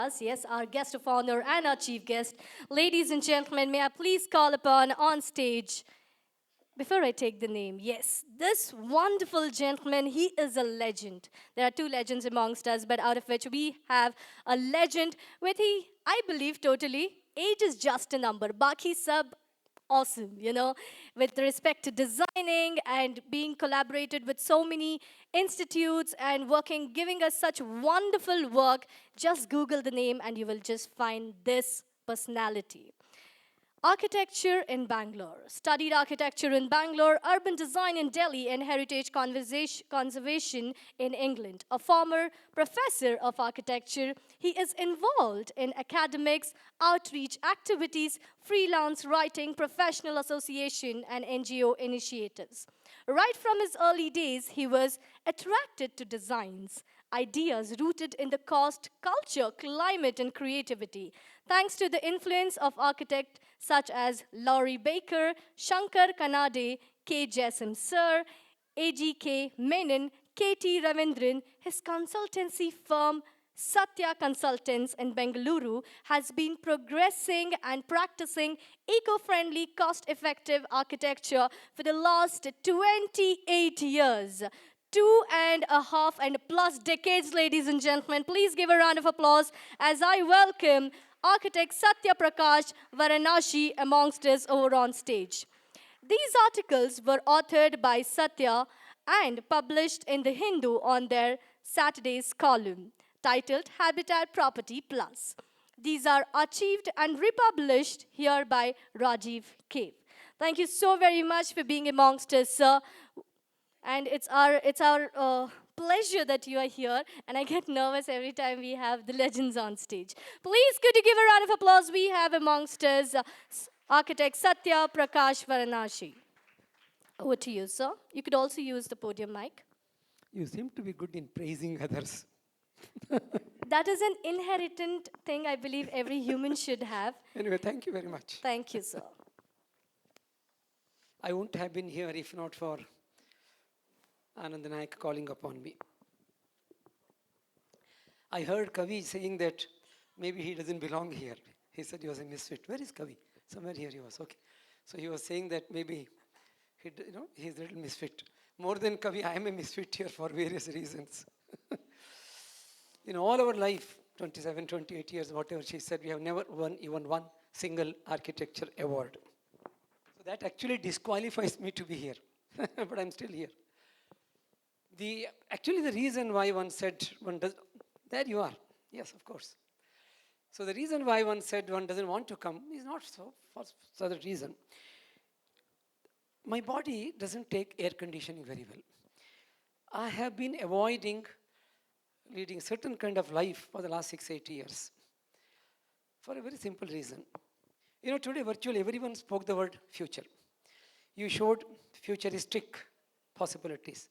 Yes, our guest of honor and our chief guest. Ladies and gentlemen, may I please call upon on stage, before I take the name, yes, this wonderful gentleman, he is a legend. There are two legends amongst us, but out of which we have a legend with I believe totally, age is just a number. Baki sab awesome, with respect to designing and being collaborated with so many institutes and working, giving us such wonderful work. Just Google the name and you will just find this personality. Architecture in Bangalore. Studied architecture in Bangalore, urban design in Delhi, and heritage conservation in England. A former professor of architecture, he is involved in academics, outreach activities, freelance writing, professional association, and NGO initiatives. Right from his early days, he was attracted to designs, ideas rooted in the cost, culture, climate, and creativity. Thanks to the influence of architects such as Laurie Baker, Shankar Kanade, K. Jasim Sir, A.G.K. Menon, K.T. Ravindran, his consultancy firm Sathya Consultants in Bengaluru has been progressing and practicing eco-friendly, cost-effective architecture for the last 28 years. 2.5 and plus decades, ladies and gentlemen. Please give a round of applause as I welcome architect Sathya Prakash Varanashi amongst us over on stage. These articles were authored by Sathya and published in the Hindu on their Saturday's column titled Habitat Property Plus. These are achieved and republished here by Rajiv Cave. Thank you so very much for being amongst us, sir. And it's our pleasure that you are here. And I get nervous every time we have the legends on stage. Please, could you give a round of applause? We have amongst us architect Sathya Prakash Varanashi. Over to you, sir. You could also use the podium mic. You seem to be good in praising others. That is an inherent thing I believe every human should have. Anyway, thank you very much. Thank you, sir. I wouldn't have been here if not for Anand and Naik calling upon me. I heard Kavi saying that maybe he doesn't belong here. He said he was a misfit. Where is Kavi? Somewhere here he was. Okay. So he was saying that maybe he's a little misfit. More than Kavi, I am a misfit here for various reasons. All our life, 27, 28 years, whatever she said, we have never won even one single architecture award. So that actually disqualifies me to be here. But I'm still here. Actually, the reason why one said one does, there you are. Yes, of course. So the reason why one said one doesn't want to come is not so for that reason. My body doesn't take air conditioning very well. I have been avoiding leading a certain kind of life for the last 6-8 years for a very simple reason. Today virtually everyone spoke the word future. You showed futuristic possibilities.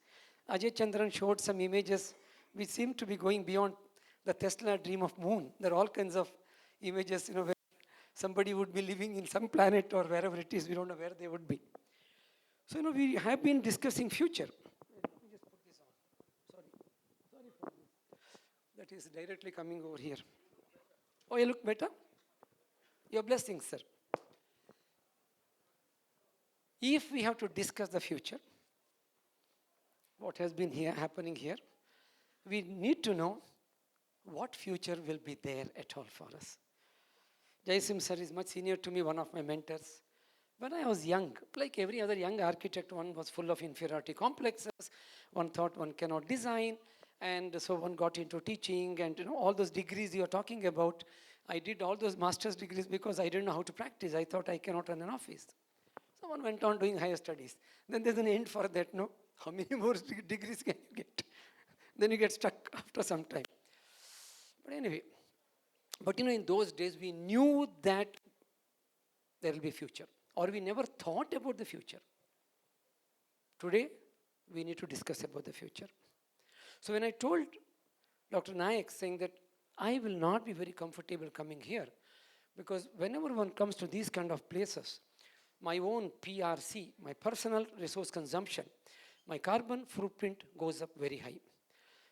Ajay Chandran showed some images which seem to be going beyond the Tesla dream of moon. There are all kinds of images, where somebody would be living in some planet or wherever it is, we don't know where they would be. So, we have been discussing future. Let me just put this on. Sorry for this. That is directly coming over here. Oh, you look better? Your blessings, sir. If we have to discuss the future, what has been happening here, we need to know what future will be there at all for us. Jaisim sir is much senior to me, one of my mentors. When I was young, like every other young architect, one was full of inferiority complexes. One thought one cannot design. And so one got into teaching and all those degrees you're talking about. I did all those master's degrees because I didn't know how to practice. I thought I cannot run an office. So one went on doing higher studies. Then there's an end for that, no? How many more degrees can you get? Then you get stuck after some time. But anyway, in those days we knew that there will be future. Or we never thought about the future. Today, we need to discuss about the future. So when I told Dr. Naik saying that I will not be very comfortable coming here because whenever one comes to these kind of places, my own PRC, my personal resource consumption, my carbon footprint goes up very high.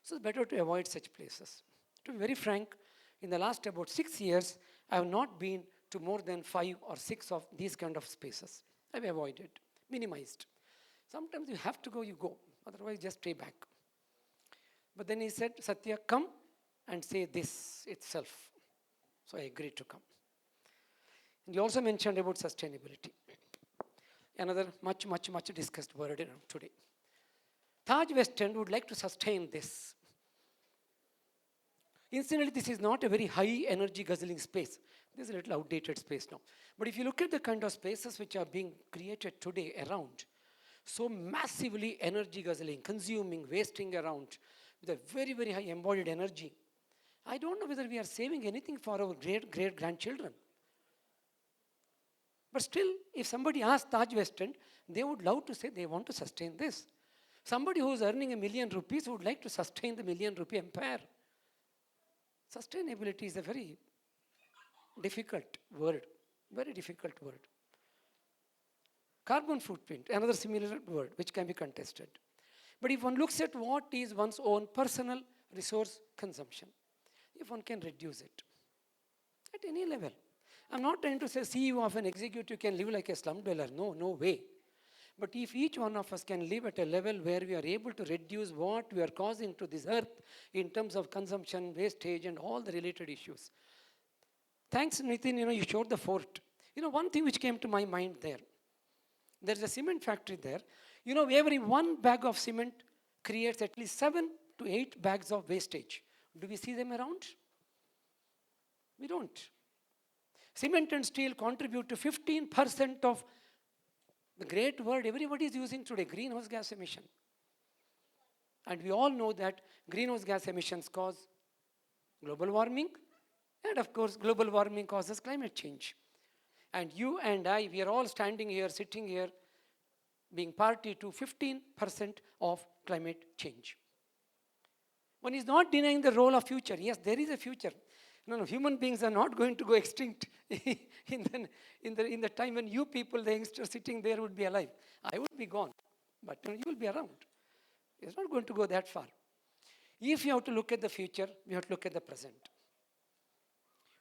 So it's better to avoid such places. To be very frank, In the last about 6 years, I have not been to more than 5 or 6 of these kind of spaces. I've avoided, minimized. Sometimes you have to go, you go. Otherwise, just stay back. But then he said, Sathya, come and say this itself. So I agreed to come. And he also mentioned about sustainability. Another much discussed word today. Taj West End would like to sustain this. Incidentally, this is not a very high energy guzzling space. This is a little outdated space now. But if you look at the kind of spaces which are being created today around, so massively energy guzzling, consuming, wasting around, with a very high embodied energy, I don't know whether we are saving anything for our great grandchildren. But still, if somebody asks Taj West End, they would love to say they want to sustain this. Somebody who is earning ₹1 million would like to sustain the ₹1 million empire. Sustainability is a very difficult word. Very difficult word. Carbon footprint, another similar word which can be contested. But if one looks at what is one's own personal resource consumption, if one can reduce it at any level. I'm not trying to say CEO of an executive can live like a slum dweller. No way. But if each one of us can live at a level where we are able to reduce what we are causing to this earth in terms of consumption, wastage, and all the related issues. Thanks, Nitin, you showed the fort. One thing which came to my mind there. There's a cement factory there. Every 1 bag of cement creates at least 7 to 8 bags of wastage. Do we see them around? We don't. Cement and steel contribute to 15% of the great word everybody is using today, greenhouse gas emission. And we all know that greenhouse gas emissions cause global warming. And of course, global warming causes climate change. And you and I, we are all standing here, sitting here, being party to 15% of climate change. One is not denying the role of future. Yes, there is a future. No, human beings are not going to go extinct in the time when you people, the youngsters sitting there, would be alive. I would be gone, but you will be around. It's not going to go that far. If you have to look at the future, we have to look at the present.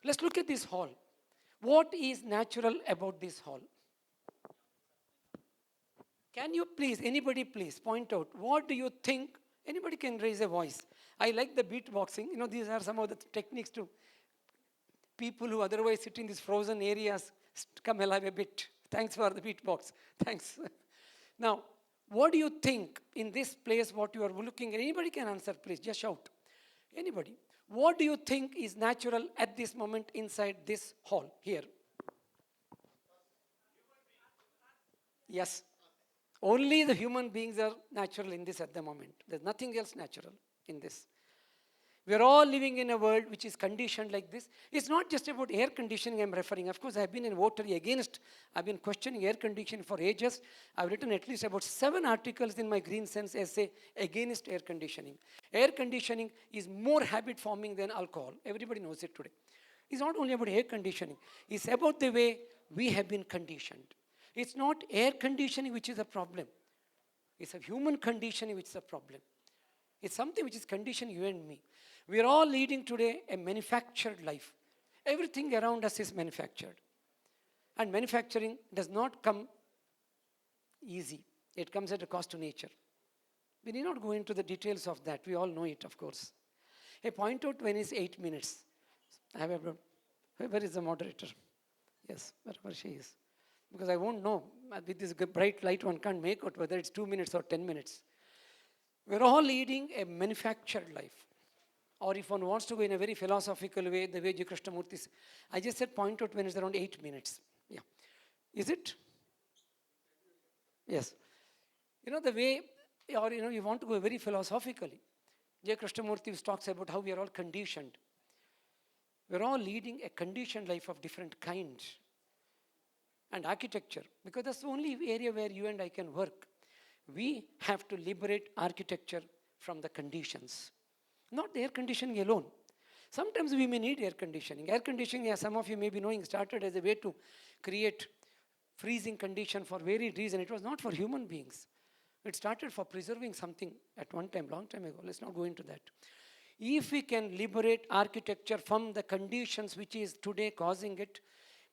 Let's look at this hall. What is natural about this hall? Can you please, anybody please, point out, what do you think? Anybody can raise a voice. I like the beatboxing. These are some of the techniques to people who otherwise sit in these frozen areas come alive a bit. Thanks for the beatbox. Thanks. Now, what do you think in this place, what you are looking at? Anybody can answer, please. Just shout. Anybody. What do you think is natural at this moment inside this hall here? Yes. Only the human beings are natural in this at the moment. There's nothing else natural in this. We are all living in a world which is conditioned like this. It's not just about air conditioning I'm referring. Of course, I've been in votary against. I've been questioning air conditioning for ages. I've written at least about 7 articles in my Green Sense essay against air conditioning. Air conditioning is more habit forming than alcohol. Everybody knows it today. It's not only about air conditioning. It's about the way we have been conditioned. It's not air conditioning which is a problem. It's a human conditioning which is a problem. It's something which is conditioning you and me. We are all leading today a manufactured life. Everything around us is manufactured. And manufacturing does not come easy. It comes at a cost to nature. We need not go into the details of that. We all know it, of course. A point out when is 8 minutes. Where is the moderator? Yes, wherever she is. Because I won't know. With this bright light, one can't make out whether it's 2 minutes or 10 minutes. We're all leading a manufactured life. Or if one wants to go in a very philosophical way, the way J. Krishnamurti said, I just said point out when it's around 8 minutes. Yeah. Is it? Yes. The way, or you want to go very philosophically. J. Krishnamurti talks about how we are all conditioned. We're all leading a conditioned life of different kinds. And architecture, because that's the only area where you and I can work. We have to liberate architecture from the conditions. Not the air conditioning alone. Sometimes we may need air conditioning. Air conditioning, as some of you may be knowing, started as a way to create freezing condition for varied reasons. It was not for human beings. It started for preserving something at one time, long time ago. Let's not go into that. If we can liberate architecture from the conditions which is today causing it,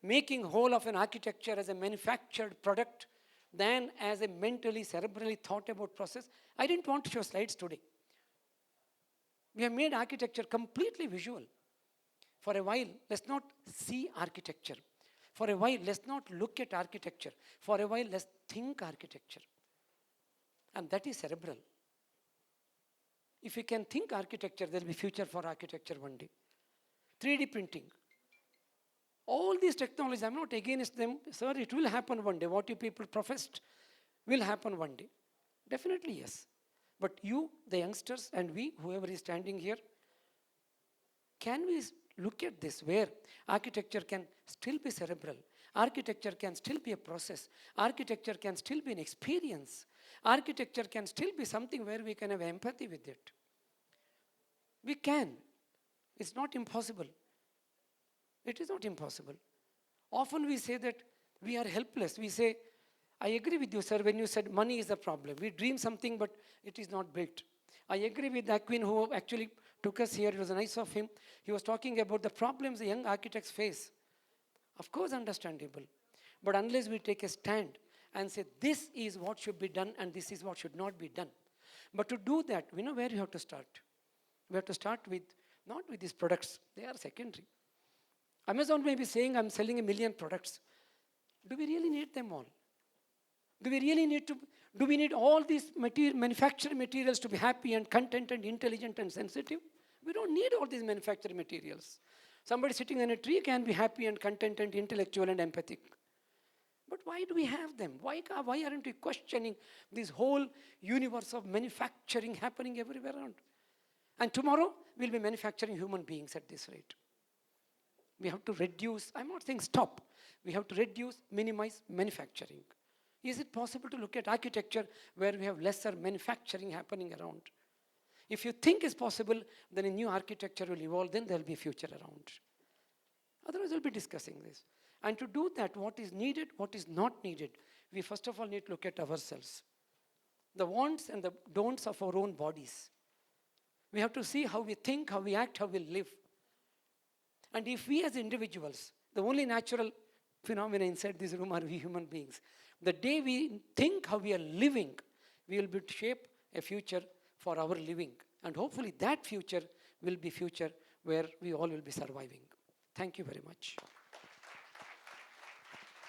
making whole of an architecture as a manufactured product than as a mentally, cerebrally thought about process. I didn't want to show slides today. We have made architecture completely visual. For a while, let's not see architecture. For a while, let's not look at architecture. For a while, let's think architecture. And that is cerebral. If we can think architecture, there will be future for architecture one day. 3D printing. All these technologies, I'm not against them. Sir, it will happen one day. What you people professed will happen one day. Definitely yes. But you, the youngsters, and we, whoever is standing here, can we look at this where architecture can still be cerebral? Architecture can still be a process. Architecture can still be an experience. Architecture can still be something where we can have empathy with it. We can. It's not impossible. It is not impossible. Often we say that we are helpless. We say, I agree with you, sir, when you said money is the problem. We dream something, but it is not built. I agree with Akwin, who actually took us here. It was nice of him. He was talking about the problems the young architects face. Of course, understandable. But unless we take a stand and say, this is what should be done and this is what should not be done. But to do that, we know where you have to start. We have to start with, not with these products. They are secondary. Amazon may be saying, I'm selling 1 million products. Do we really need them all? Do we really need to, do we need all these manufactured materials to be happy and content and intelligent and sensitive? We don't need all these manufactured materials. Somebody sitting on a tree can be happy and content and intellectual and empathic. But why do we have them? Why aren't we questioning this whole universe of manufacturing happening everywhere around? And tomorrow, we'll be manufacturing human beings at this rate. We have to reduce, I'm not saying stop. We have to reduce, minimize manufacturing. Is it possible to look at architecture where we have lesser manufacturing happening around? If you think it's possible, then a new architecture will evolve, then there'll be a future around. Otherwise, we'll be discussing this. And to do that, what is needed, what is not needed, we first of all need to look at ourselves. The wants and the don'ts of our own bodies. We have to see how we think, how we act, how we live. And if we as individuals, the only natural phenomena inside this room are we human beings. The day we think how we are living, we will be to shape a future for our living. And hopefully that future will be future where we all will be surviving. Thank you very much.